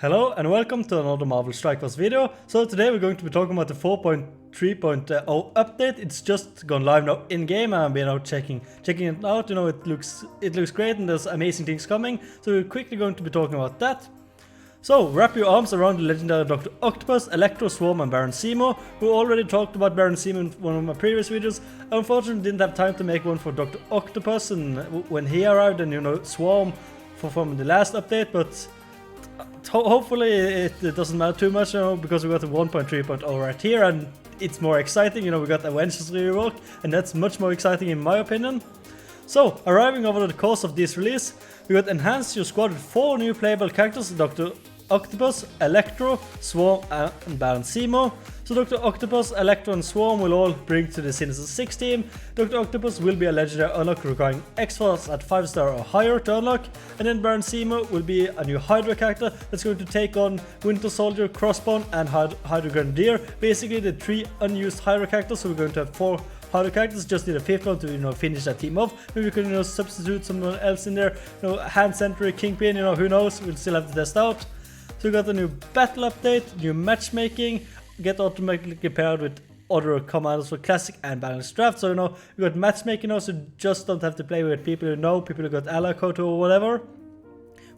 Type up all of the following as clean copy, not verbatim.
Hello and welcome to another Marvel Strike Force video. So today we're going to be talking about the 4.3.0 update. It's just gone live now in game and I've been out checking it out. You know, it looks great and there's amazing things coming. So we're quickly going to be talking about that. So wrap your arms around the legendary Dr. Octopus, Electro, Swarm and Baron Zemo. We already talked about Baron Zemo in one of my previous videos. Unfortunately didn't have time to make one for Dr. Octopus and when he arrived, and you know, Swarm from the last update, but hopefully it doesn't matter too much, you know, because we got the 1.3.0 right here and it's more exciting. You know, we got Avengers Rework and that's much more exciting in my opinion. So arriving over the course of this release, we got enhanced your squad with 4 new playable characters: Dr. Octopus, Electro, Swarm and Baron Zemo. So Dr. Octopus, Electro and Swarm will all bring to the Sinister 6 team. Dr. Octopus will be a legendary unlock requiring X-Force at 5-star or higher to unlock. And then Baron Zemo will be a new Hydra character that's going to take on Winter Soldier, Crossbone and Hydra Grenadier. Basically the 3 unused Hydra characters, so we're going to have 4 Hydra characters, just need a 5th one to, you know, finish that team off. Maybe we can, you know, substitute someone else in there, you know, Hand Sentry, Kingpin, you know, who knows, we'll still have to test out. So we got a new battle update, new matchmaking, get automatically paired with other commanders for classic and balanced draft. So you know, you got matchmaking now, so you just don't have to play with people you know, people who got ally code or whatever.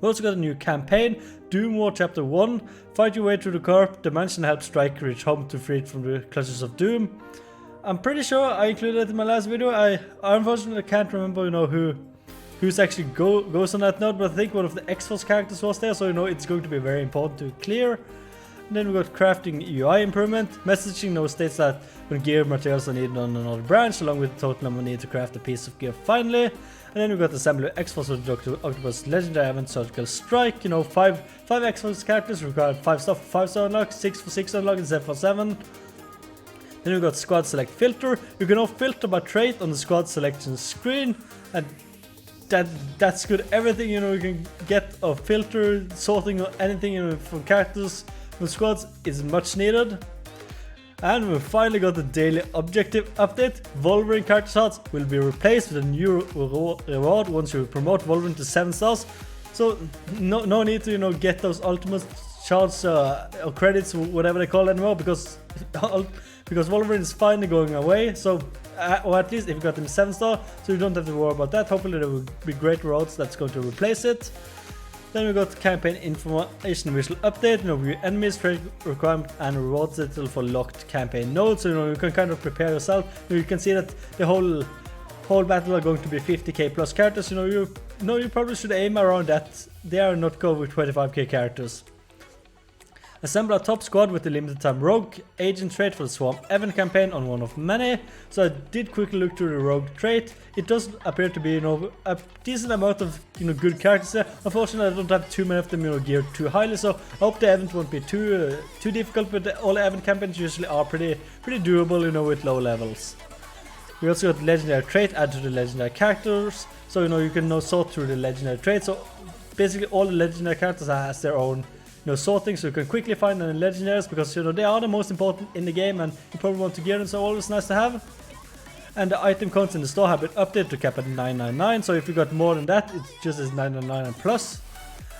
We also got a new campaign, Doom War Chapter 1, fight your way through the corrupt dimension, help Strike reach home to free it from the clutches of Doom. I'm pretty sure I included it in my last video. I unfortunately can't remember, you know, who's actually goes on that note, but I think one of the X-Force characters was there, so you know it's going to be very important to clear. And then we got crafting UI improvement. Messaging now states that when gear materials are needed on another branch, along with the total number needed to craft a piece of gear finally. And then we got assembly X-Force with Dr. Octopus Legendary Event Surgical Strike. You know, 5 X-Force characters required 5 stuff for 5-star unlock, 6 for 6 unlock, and 7 for 7. Then we got squad select filter. You can now filter by trait on the squad selection screen, and that's good. Everything, you know, you can get a filter, sorting or anything, you know, from characters from squads is much needed. And we finally got the daily objective update. Wolverine character shots will be replaced with a new reward once you promote Wolverine to 7 stars. So no need to, you know, get those ultimate shards or credits, whatever they call it anymore, because Wolverine is finally going away. So or at least if you got them 7-star, so you don't have to worry about that. Hopefully there will be great rewards that's going to replace it. Then we got campaign information visual update, you know, view enemies, trade requirement and rewards settle for locked campaign nodes. So you know, you can kind of prepare yourself. You can see that the whole battle are going to be 50k plus characters. You probably should aim around that. They are not go with 25k characters. Assemble a top squad with the limited time rogue agent trait for the Swarm event campaign on one of many. So I did quickly look through the rogue trait. It does appear to be, you know, a decent amount of, you know, good characters there. Unfortunately I don't have too many of them, you know, geared too highly, so I hope the event won't be too difficult, but all the event campaigns usually are pretty doable, you know, with low levels. We also got legendary trait added to the legendary characters, so you know, you can now sort through the legendary traits. So basically all the legendary characters has their own, you know, sorting, so you can quickly find them in legendaries, because you know they are the most important in the game and you probably want to gear them, so always nice to have. And the item counts in the store have been updated to cap at 999, so if you got more than that, it just is 999 and plus.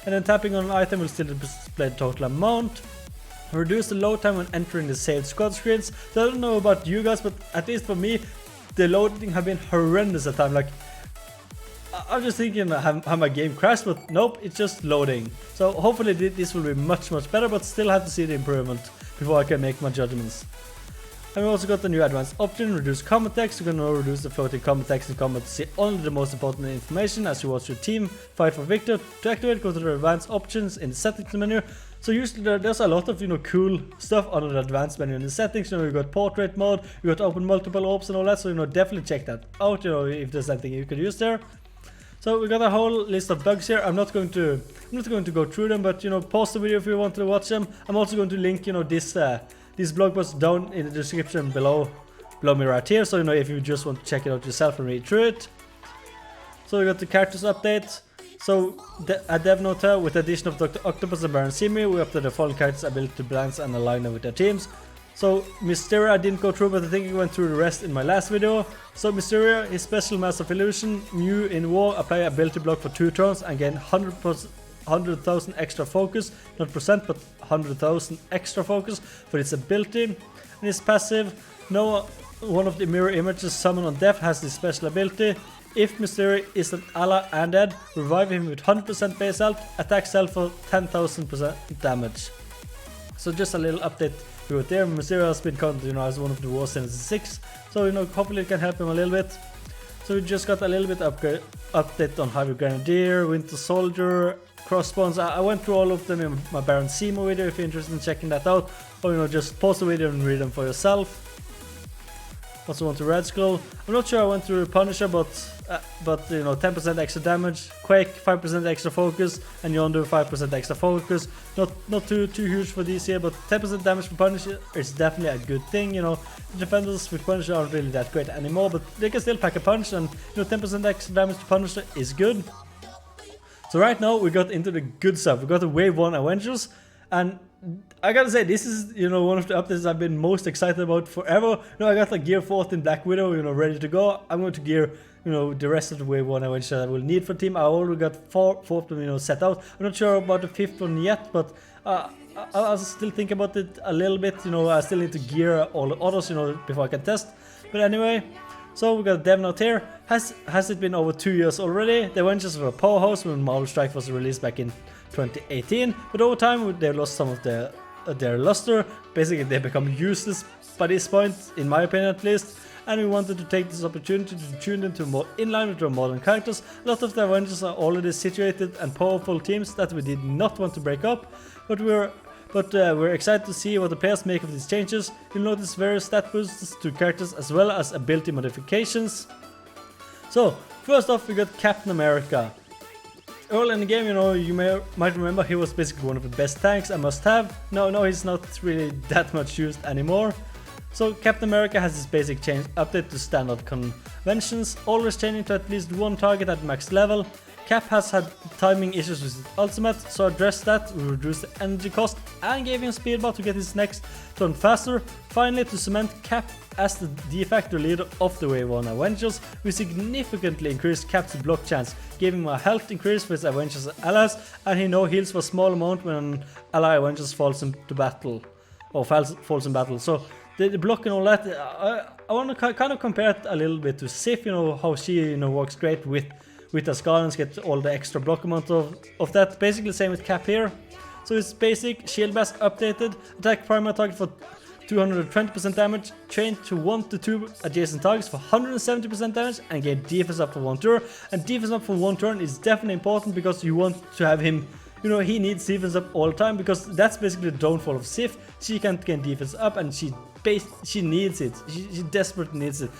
And then tapping on an item will still display the total amount. Reduce the load time when entering the saved squad screens. So I don't know about you guys, but at least for me, the loading have been horrendous at times. Like, I'm just thinking, have my game crashed, but nope, it's just loading. So hopefully this will be much better, but still have to see the improvement before I can make my judgments. And we also got the new advanced option, reduce combat text. You can now reduce the floating combat text in combat to see only the most important information as you watch your team fight for victory. To activate, go to the advanced options in the settings menu. So usually there's a lot of, you know, cool stuff under the advanced menu in the settings. You know, you got portrait mode, you got open multiple orbs and all that. So you know, definitely check that out, you know, if there's anything you could use there. So we got a whole list of bugs here. I'm not going to go through them, but you know, pause the video if you want to watch them. I'm also going to link, you know, this blog post down in the description below me right here. So you know, if you just want to check it out yourself and read through it. So we got the characters update. So a dev note here, with the addition of Dr. Octopus and Baron Zemo, we updated the following characters' ability to balance and align them with their teams. So Mysterio I didn't go through, but I think I went through the rest in my last video. So Mysterio, his special mass of illusion, new in war, apply ability block for 2 turns and gain 100% 100,000 extra focus, not percent, but 100,000 extra focus for its ability. And his passive, no one of the mirror images summoned on death has this special ability. If Mysterio is an ally and dead, revive him with 100% base health, attack self for 10,000% damage. So just a little update with there. Mysterio has been counted, you know, as one of the worst since 6, so you know, hopefully it can help him a little bit. So we just got a little bit update on Heavy Grenadier, Winter Soldier, Crossbones. I went through all of them in my Baron Zemo video if you're interested in checking that out, or you know, just pause the video and read them for yourself. Also went to Red Skull. I'm not sure I went through Punisher, but you know, 10% extra damage, Quake 5% extra focus, and Yondu 5% extra focus. Not too huge for these here, but 10% damage for Punisher is definitely a good thing. You know, the defenders with Punisher aren't really that great anymore, but they can still pack a punch, and you know, 10% extra damage to Punisher is good. So right now we got into the good stuff. We got the Wave 1 Avengers, and I gotta say, this is, you know, one of the updates I've been most excited about forever. You know, I got like Gear 14 Black Widow, you know, ready to go. I'm going to gear, you know, the rest of the Wave 1 Avengers I will need for team. I already got four of them, you know, set out. I'm not sure about the 5th one yet, but I'll still think about it a little bit. You know, I still need to gear all the others, you know, before I can test. But anyway, so we got a dev note here. Has it been over 2 years already? The Avengers were a powerhouse when Marvel Strike was released back in 2018, but over time they lost some of their luster. Basically they become useless by this point, in my opinion at least, and we wanted to take this opportunity to tune them to more in line with their modern characters. A lot of the Avengers are already situated and powerful teams that we did not want to break up, but we're excited to see what the players make of these changes. You'll notice various stat boosts to characters as well as ability modifications. So first off, we got Captain America. Early in the game, you know, you might remember he was basically one of the best tanks, a must-have. No, he's not really that much used anymore. So Captain America has this basic change update to standard conventions, always changing to at least one target at max level. Cap has had timing issues with his ultimate, so addressed that, we reduced the energy cost and gave him speed bar to get his next turn faster. Finally, to cement Cap as the de facto leader of the Wave 1 Avengers, we significantly increased Cap's block chance, giving him a health increase for his Avengers allies, and he now heals for a small amount when an ally Avengers falls into battle, or falls in battle. So the block and all that, I want to kind of compare it a little bit to Sif, you know, how she, you know, works great with the Scarlets, get all the extra block amount of that. Basically the same with Cap here. So it's basic, shield bash updated, attack primary target for 220% damage, chain to 1 to 2 adjacent targets for 170% damage, and gain defense up for 1 turn. And defense up for 1 turn is definitely important because you want to have him, you know, he needs defense up all the time, because that's basically the downfall of Sif. She can't gain defense up, and she needs it. She desperately needs it.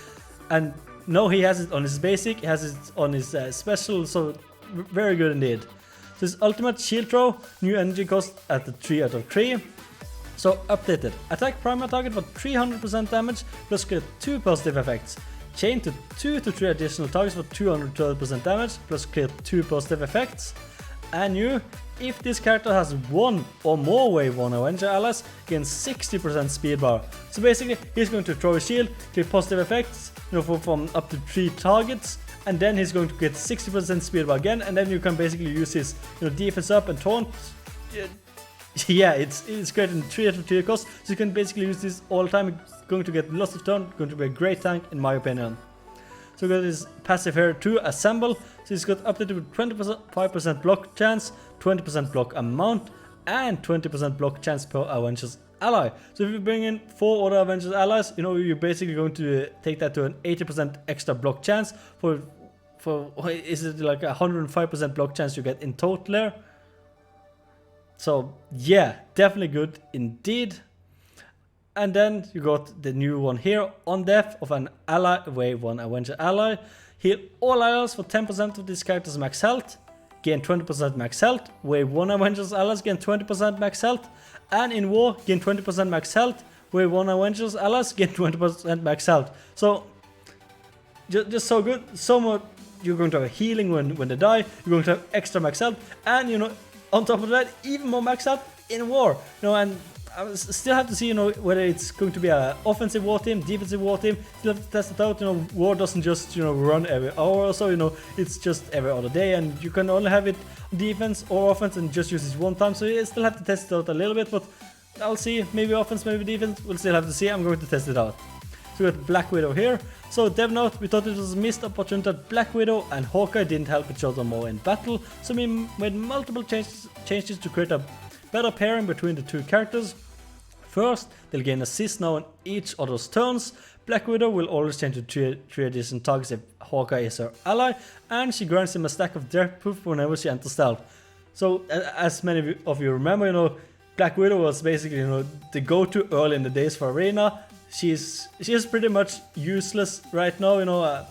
And no, he has it on his basic, he has it on his special, so very good indeed. So his ultimate shield throw, new energy cost at the 3 out of 3. So updated, attack primary target for 300% damage, plus get 2 positive effects. Chain to 2 to 3 additional targets for 212% damage, plus clear 2 positive effects. And new, if this character has 1 or more Wave 1 Avenger allies, gains 60% speed bar. So basically, he's going to throw a shield, clear positive effects, you know, from up to 3 targets, and then he's going to get 60% speed bar again, and then you can basically use his, you know, defense up and taunt. Yeah, it's great in 3 out of 3 cost, so you can basically use this all the time. It's going to get lots of turn, going to be a great tank in my opinion. So we got his passive here to assemble, so he's got updated with 25% block chance, 20% block amount, and 20% block chance per Avengers ally. So if you bring in 4 other Avengers allies, you know, you're basically going to take that to an 80% extra block chance for is it like 105% block chance you get in total there. So yeah, definitely good indeed. And then you got the new one here, on death of an ally, Wave 1 Avenger ally. Heal all allies for 10% of this character's max health, gain 20% max health. Wave 1 Avengers allies gain 20% max health. And in war, gain 20% max health. Wave 1 Avengers allies gain 20% max health. So just so good. So much, you're going to have healing when they die. You're going to have extra max health, and you know, on top of that, even more max health in war. You know, and I still have to see, whether it's going to be an offensive war team, defensive war team. Still have to test it out. War doesn't just, run every hour or so. It's just every other day, and you can only have it defense or offense and just use it one time. So you still have to test it out a little bit, but I'll see. Maybe offense, maybe defense. We'll still have to see. I'm going to test it out. So we got Black Widow here. So dev note, we thought it was a missed opportunity that Black Widow and Hawkeye didn't help each other more in battle. So we made multiple changes to create a better pairing between the two characters. First, they'll gain assist now on each other's turns. Black Widow will always change to 3 adjacent targets if Hawkeye is her ally, and she grants him a stack of death proof whenever she enters stealth. So, as many of you remember, Black Widow was basically, the go-to early in the days for Arena. She is pretty much useless right now,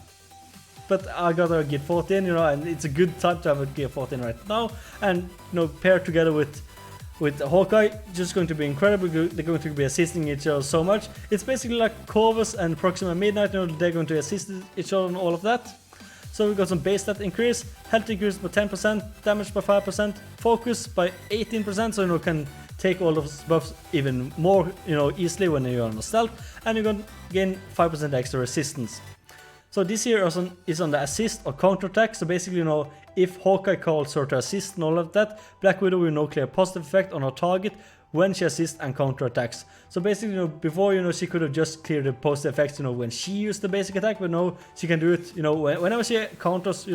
but I got her Gear 14, and it's a good time to have a Gear 14 right now, and paired together with Hawkeye, just going to be incredible. They're going to be assisting each other so much. It's basically like Corvus and Proxima Midnight, they're going to assist each other and all of that. So we got some base stat increase, health increase by 10%, damage by 5%, focus by 18%, so can take all those buffs even more easily when you're on a stealth, and you're going to gain 5% extra resistance. So this here is on the assist or counter attack. So basically, if Hawkeye calls her to assist and all of that, Black Widow will clear a positive effect on her target when she assists and counter attacks. So basically, before, she could have just cleared the positive effects, when she used the basic attack, but now she can do it, whenever she counters,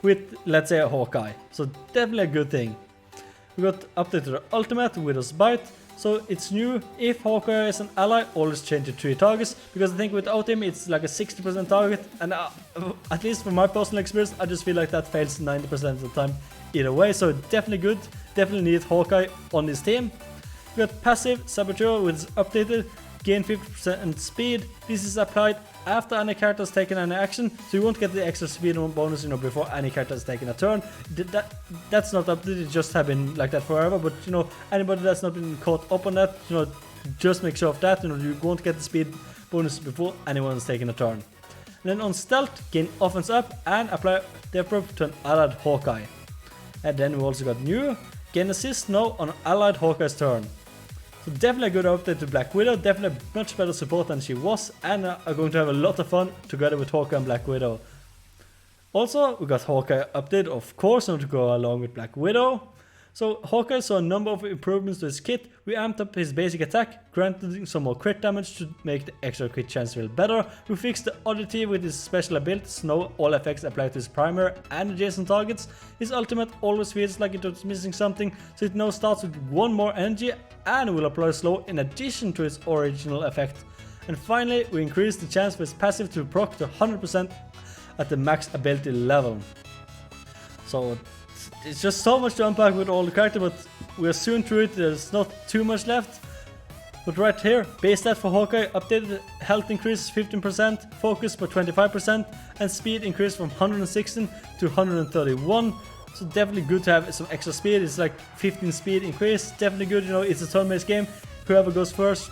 with, let's say, a Hawkeye. So definitely a good thing. We got updated the ultimate, Widow's Bite. So it's new. If Hawkeye is an ally, always change to 3 targets, because I think without him it's like a 60% target, and at least from my personal experience, I just feel like that fails 90% of the time either way. So definitely good. Definitely need Hawkeye on this team. We got passive Saboteur, which is updated. Gain 50% speed. This is applied after any character has taken any action, so you won't get the extra speed bonus before any character has taken a turn. That's not updated, it just have been like that forever, but anybody that's not been caught up on that, just make sure of that. You won't get the speed bonus before anyone has taken a turn. And then on stealth, gain offense up and apply their proof to an allied Hawkeye. And then we also got new, gain assist now on allied Hawkeye's turn. So definitely a good update to Black Widow, definitely a much better support than she was, and are going to have a lot of fun together with Hawkeye and Black Widow. Also, we got Hawkeye update, of course, to go along with Black Widow. So Hawkeye saw a number of improvements to his kit. We amped up his basic attack, granted some more crit damage to make the extra crit chance feel better. We fixed the oddity with his special abilities, now all effects apply to his primary and adjacent targets. His ultimate always feels like it was missing something, so it now starts with 1 more energy and will apply slow in addition to its original effect. And finally, we increased the chance for his passive to proc to 100% at the max ability level. So it's just so much to unpack with all the characters, but we're soon through it. There's not too much left. But right here, base stat for Hawkeye updated, health increase 15%, focus by 25%, and speed increased from 116 to 131. So definitely good to have some extra speed. It's like 15 speed increase. Definitely good. It's a turn-based game. Whoever goes first,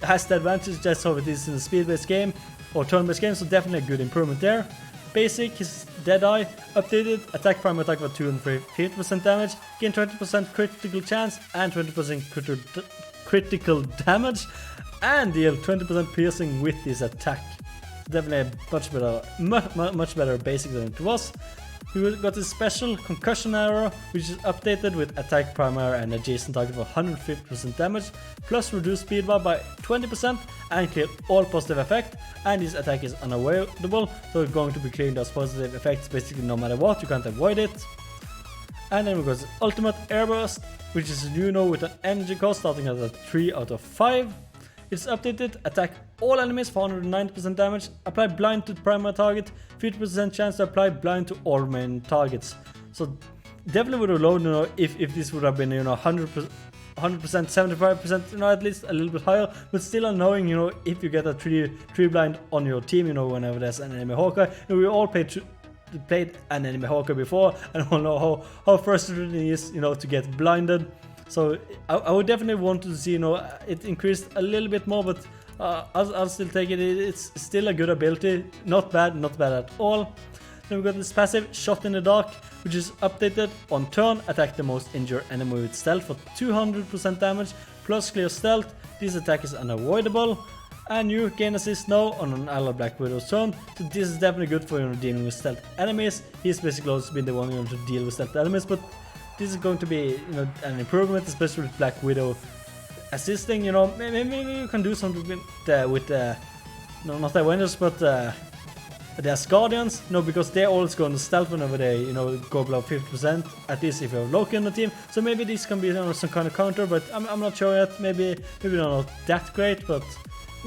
has the advantage. That's how it is in a speed-based game or turn-based game. So definitely a good improvement there. Basic, his Deadeye updated, attack primary attack for 250% damage, gain 20% critical chance and 20% critical damage, and deal 20% piercing with this attack. Definitely a much better basic than it was. We got this special concussion arrow, which is updated with attack primary and adjacent target for 150% damage, plus reduce speed bar by 20% and clear all positive effect. And this attack is unavoidable, so it's going to be clearing those positive effects basically no matter what, you can't avoid it. And then we got ultimate airburst, which is new now with an energy cost starting at a 3 out of 5. It's updated, attack all enemies for 190% damage, apply blind to primary target, 50% chance to apply blind to all main targets. So definitely would have loaded, if this would have been 100%, 75%, at least a little bit higher, but still annoying, if you get a 3 blind on your team, whenever there's an enemy Hawkeye. We all played an enemy Hawkeye before, and all know how frustrating it is, to get blinded. So I would definitely want to see, it increased a little bit more, but I'll still take it. It's still a good ability, not bad at all. Then we got this passive, Shot in the Dark, which is updated on turn. Attack the most injured enemy with stealth for 200% damage plus clear stealth. This attack is unavoidable. And you gain assist now on an allied Black Widow's turn. So this is definitely good for dealing with stealth enemies. He's basically also been the one to deal with stealth enemies, but this is going to be an improvement, especially with Black Widow assisting. Maybe you can do something with no, not the Avengers, but the Asgardians, because they're always going to stealth whenever they, go below 50%, at least if you have Loki on the team. So maybe this can be some kind of counter, but I'm not sure yet. Maybe not that great, but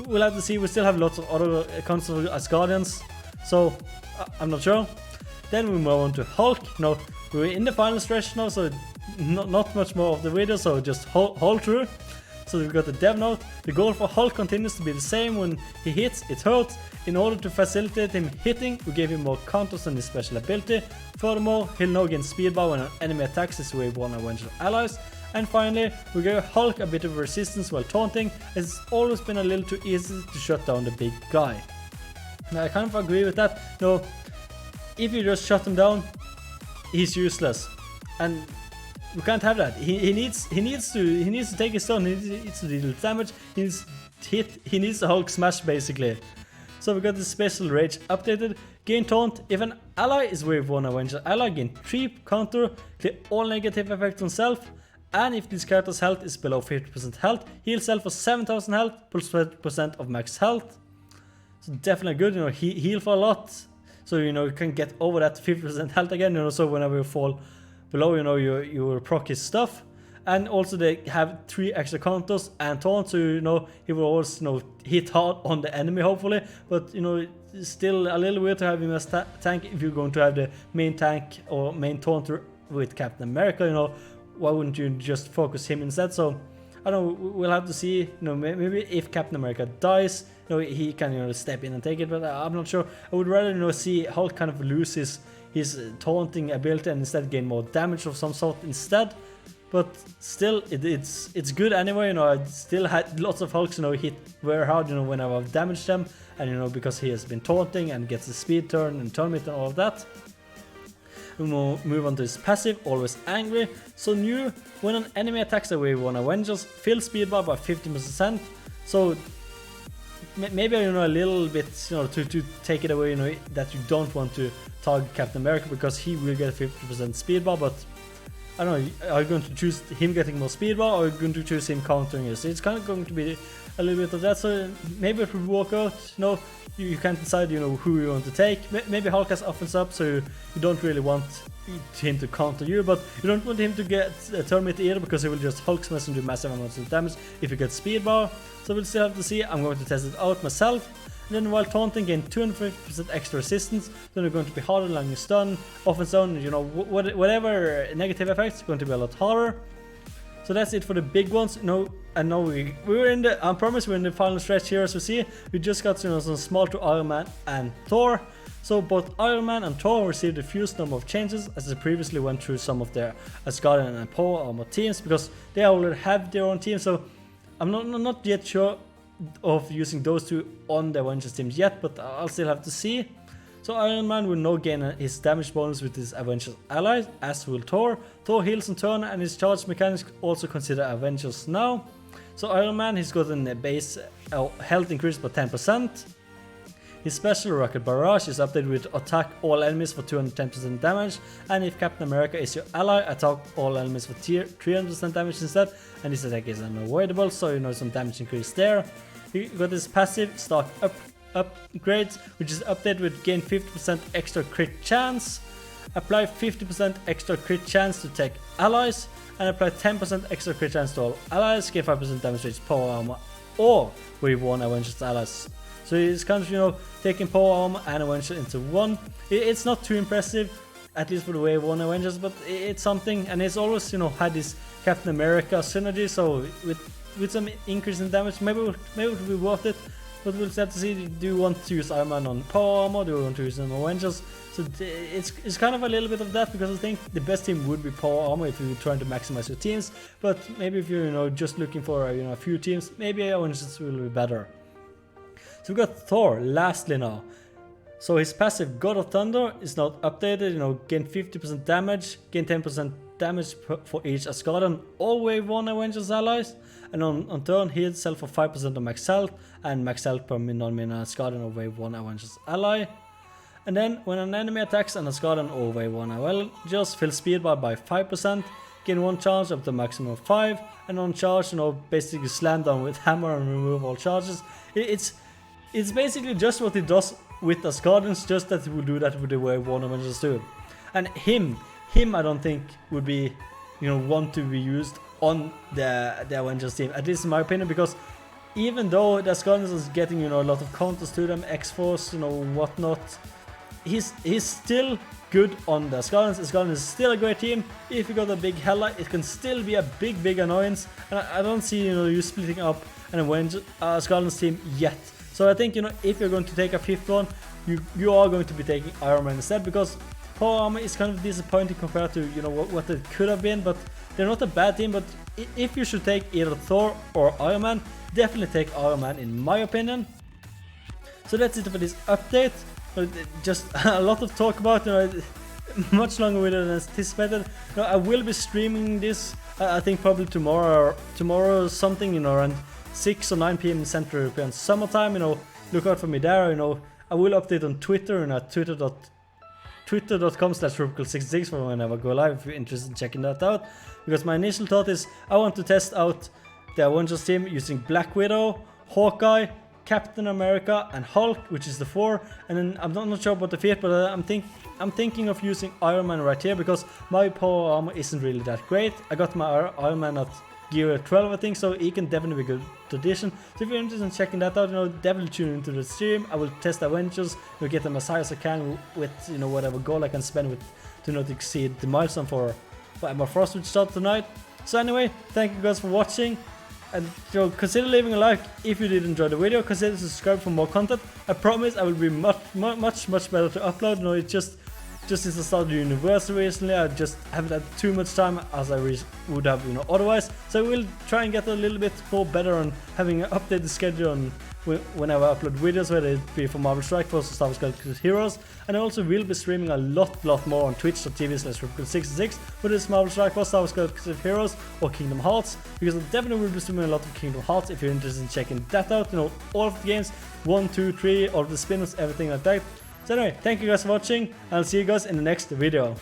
we'll have to see. We still have lots of other counters of Asgardians, so I'm not sure. Then we move on to Hulk. We're in the final stretch now, so not much more of the video, so just hold through. So we've got the dev note. The goal for Hulk continues to be the same. When he hits, it hurts. In order to facilitate him hitting, we gave him more counters on his special ability. Furthermore, he'll now gain speed bar when an enemy attacks his Wave 1 Avengers allies. And finally, we gave Hulk a bit of resistance while taunting, as it's always been a little too easy to shut down the big guy. Now I kind of agree with that. If you just shut him down, he's useless. And we can't have that. He needs to take his turn. He needs to deal damage. He needs to hit. He needs the Hulk smash basically. So we got the special rage updated. Gain taunt. If an ally is Wave 1 Avenger ally, gain 3 counter, clear all negative effects on self. And if this character's health is below 50% health, heal self for 7000 health plus 20% of max health. So definitely good. Heal for a lot. So you can get over that 50% health again. So whenever you fall below, you will proc his stuff. And also they have 3 extra counters and taunt, so he will always hit hard on the enemy hopefully. But it's still a little weird to have him as tank if you're going to have the main tank or main taunter with Captain America. Why wouldn't you just focus him instead? So I don't know, we'll have to see. Maybe if Captain America dies, he can step in and take it, but I'm not sure. I would rather see Hulk kind of lose his taunting ability and instead gain more damage of some sort instead. But still, it's good anyway. I still had lots of Hulks hit very hard when I've damaged them, and because he has been taunting and gets the speed turn and turn meter and all of that. We move on to his passive, always angry. So new, when an enemy attacks a Wave 1 Avengers, fill speed bar by 50%. So maybe a little bit to take it away, that you don't want to target Captain America because he will get 50% speed bar, but I don't know, are you going to choose him getting more speed bar or are you going to choose him countering it? So it's kind of going to be a little bit of that, so maybe it will work out. You can't decide who you want to take. Maybe Hulk has offense up, so you don't really want him to counter you, but you don't want him to get a turn meter either because he will just Hulk smash and do massive amounts of damage if you get speed bar. So we'll still have to see. I'm going to test it out myself. And then while taunting, gain 250% extra resistance. Then you're going to be harder along your stun, offense zone, whatever negative effects, going to be a lot harder. So that's it for the big ones. And now we're in the, I promise we're in the final stretch here. As we see, we just got some small to Iron Man and Thor. So both Iron Man and Thor received a fewest number of changes, as they previously went through some of their Asgardian and Power Armor teams, because they already have their own team. So I'm not yet sure of using those two on the Avengers teams yet, but I'll still have to see. So Iron Man will now gain his damage bonus with his Avengers allies, as will Thor. Thor heals in turn, and his charge mechanics also consider Avengers now. So Iron Man, he's gotten a base health increase by 10%. His special Rocket Barrage is updated with attack all enemies for 210% damage, and if Captain America is your ally, attack all enemies for 300% damage instead, and this attack is unavoidable, so some damage increase there. He got his passive Stark upgrades, which is updated with gain 50% extra crit chance, apply 50% extra crit chance to tech allies, and apply 10% extra crit chance to all allies, gain 5% damage to its power armor or Wave 1 Avengers allies. So it's kind of taking power armor and Avenger into one. It's not too impressive, at least for the Wave 1 Avengers, but it's something, and it's always had this Captain America synergy, so with some increase in damage, maybe it will be worth it. But we'll have to see, do you want to use Iron Man on power armor, do you want to use them on Avengers? So it's kind of a little bit of that, because I think the best team would be power armor if you're trying to maximize your teams, but maybe if you're just looking for a few teams, maybe Avengers will be better. So we got Thor lastly now. So his passive God of Thunder is not updated, you know, gain 50% damage, gain 10% damage for each Asgardian or Wave 1 Avengers allies, and on turn heal itself for 5% of max health and max health per non-main Asgardian or Wave 1 Avengers ally. And then when an enemy attacks an Asgardian or Wave 1 Avengers, fill speed bar by 5%, gain 1 charge up to maximum of 5, and on charge, you know, basically slam down with hammer and remove all charges. It's basically just what it does with Asgardians, just that he will do that with the Wave 1 Avengers too. And him I don't think would be, you know, want to be used on the Avengers team, at least in my opinion, because even though the Asgardians is getting, you know, a lot of counters to them, X-Force, you know, whatnot, he's still good on the Asgardians. Asgardians is still a great team. If you got a big Hela, it can still be a big annoyance, and I don't see, you know, you splitting up an Asgardians team yet. So I think, you know, if you're going to take a 5th one, you are going to be taking Iron Man instead, because Power Armor is kind of disappointing compared to, you know, what it could have been, but they're not a bad team. But if you should take either Thor or Iron Man, definitely take Iron Man in my opinion. So that's it for this update. Just a lot of talk about, you know, much longer video than anticipated. You know, I will be streaming this, I think probably tomorrow something, you know, around 6 or 9 p.m. Central European summertime. You know, look out for me there. You know, I will update on Twitter and at twitter.com/Rubical66 for whenever I go live if you're interested in checking that out. Because my initial thought is I want to test out the Avengers team using Black Widow, Hawkeye, Captain America and Hulk, which is the 4, and then I'm not sure about the 5th, but I'm thinking of using Iron Man right here, because my power armor isn't really that great. I got my Iron Man at gear 12, I think, so he can definitely be a good addition. So if you're interested in checking that out, you know, definitely tune into the stream. I will test Avengers, you know, get them as high as I can with, you know, whatever goal I can spend with to not exceed the milestone for Emma Frost, which starts tonight. So anyway, thank you guys for watching. And, you know, consider leaving a like if you did enjoy the video. Consider subscribing for more content. I promise I will be much better to upload. You know, it's just since I started university recently, I just haven't had too much time as I would have, you know, otherwise. So I will try and get a little bit more better on having an updated schedule on whenever I upload videos, whether it be for Marvel Strike Force or Star Wars Galaxy Heroes. And I also will be streaming a lot more on twitch.tv/Rubical66, whether it's Marvel Strike Force, Star Wars Galaxy Heroes or Kingdom Hearts, because I definitely will be streaming a lot of Kingdom Hearts if you're interested in checking that out. You know, all of the games, 1, 2, 3, all of the spin-offs, everything like that. So anyway, thank you guys for watching, and I'll see you guys in the next video.